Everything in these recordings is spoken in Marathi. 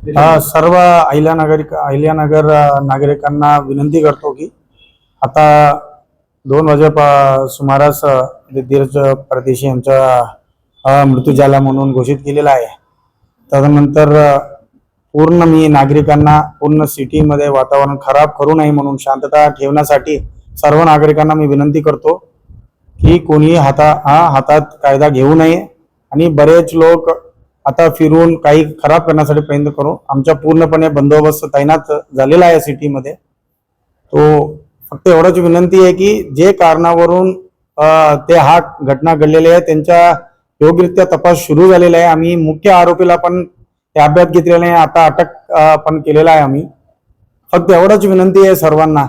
सर्व अहिल्यानगर नागरिकांना विनंती करतो की आता 2 वाजे सुमारास धीरज परदेशी यांचा मृत्यू झाला म्हणून घोषित केलेला आहे। त्यानंतर पूर्ण मी नागरिकांना पूर्ण सिटीमध्ये वातावरण खराब करू नये म्हणून शांतता ठेवण्यासाठी सर्व नागरिकांना मी विनंती करतो की कोणी हातात कायदा घेऊ नये आणि बरेच लोक आता फिरून काही खराब करण्यासाठी प्रयत्न करू। आमच्या पूर्णपणे बंदोबस्त तैनात झालेला आहे सिटीमध्ये। तो फक्त एवढाच विनंती आहे की जे कारणावरून ते घटना घडलेली आहे त्यांच्या योग्यरित्या तपास सुरू झालेला आहे। आम्ही मुख्य आरोपीला पण ताब्यात घेतलेला आहे, आता अटक पण केलेला आहे आम्ही। फक्त एवढाच विनंती आहे सर्वांना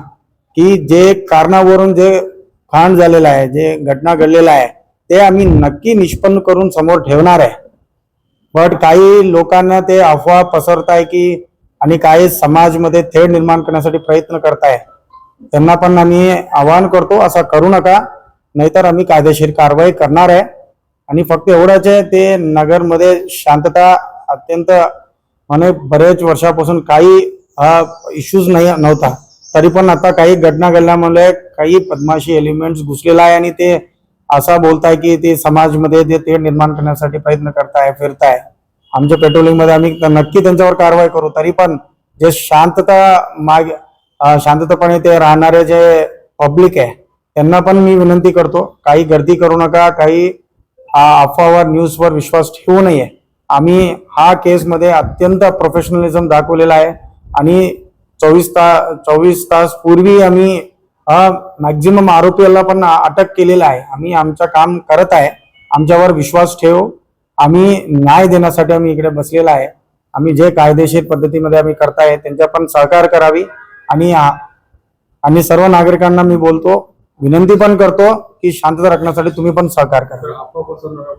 की जे कारणावरून जे कांड झालेला आहे, जे घटना घडलेला आहे ते आम्ही नक्की निष्पन्न करून समोर ठेवणार आहे। बट काही लोकांना ते अफवा पसरताय की आणि काही समाजमध्ये तेढ निर्माण करण्यासाठी प्रयत्न करताय, त्यांना पण आम्ही आवाहन करतो असं करू नका, नाहीतर आम्ही कायदेशीर कारवाई करणार आहे। आणि फक्त एवढंच आहे, ते नगरमध्ये शांतता अत्यंत म्हणजे बरेच वर्षापासून काही इश्यूज नव्हता, तरी पण आता काही घटना घडल्यामुळे काही बदमाशी एलिमेंट्स घुसलेला आहे आणि ते असा बोलताय की ते समाजमध्ये ते तेढ निर्माण करण्यासाठी प्रयत्न करताय, फिरताय। आमच्या पेट्रोलिंग मध्ये आम्ही नक्की त्यांच्यावर कारवाई करू। तरी पण जे शांततापणे ते राहणारे जे पब्लिक आहे त्यांना पण मी विनंती करतो, काही गर्दी करू नका, काही अफवावर न्यूजवर विश्वास ठेवू नये। आम्ही केस मध्ये अत्यंत प्रोफेशनलिझम दाखवलेला आहे आणि 24 तास पूर्वी आम्ही मॅक्झिमम आरोपीला पण अटक केलेला आहे। आम्ही आमचं काम करत आहे, आमच्यावर विश्वास ठेव। आम्ही न्याय देण्यासाठी आम्ही इकडे बसलेला आहे। आम्ही जे कायदेशीर पद्धतीमध्ये आम्ही करताय त्यांच्या पण सहकार्य करावी आणि सर्व नागरिकांना मी बोलतो, विनंती पण करतो की शांतता राखण्यासाठी तुम्ही पण सहकार्य करा।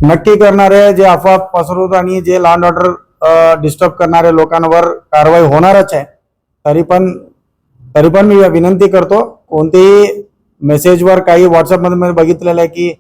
नक्की करणारे जे अफवा पसरवत आणि जे लॉ अँड ऑर्डर डिस्टर्ब करणारे लोकांवर कारवाई होणारच आहे। तरी पण मी विनंती करतो, कोणतेही मेसेजवर काही व्हॉट्सअपमध्ये बघितलेलं आहे की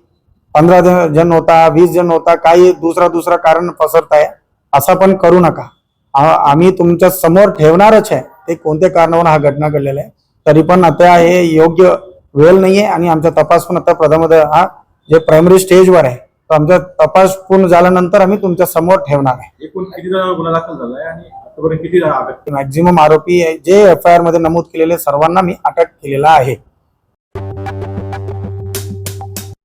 15 जण होता, 20 जण होता, काही दुसरा कारण पसरताय, असं पण करू नका। आम्ही तुमच्या समोर ठेवणारच आहे ते कोणत्या कारणावरून घटना घडलेला आहे। तरी पण आता हे योग्य वेळ नाहीये आणि आमचा तपास पण आता प्रथमतः जे प्रायमरी स्टेजवर आहे, तर आमचा तपास पूर्ण झाल्यानंतर आम्ही तुमच्या समोर ठेवणार आहे। एकूण किती गुन्हा दाखल झालाय आणि आतापर्यंत किती मॅक्झिमम आरोपी जे FIR मध्ये नमूद केलेले सर्वांना मी अटक केलेला आहे।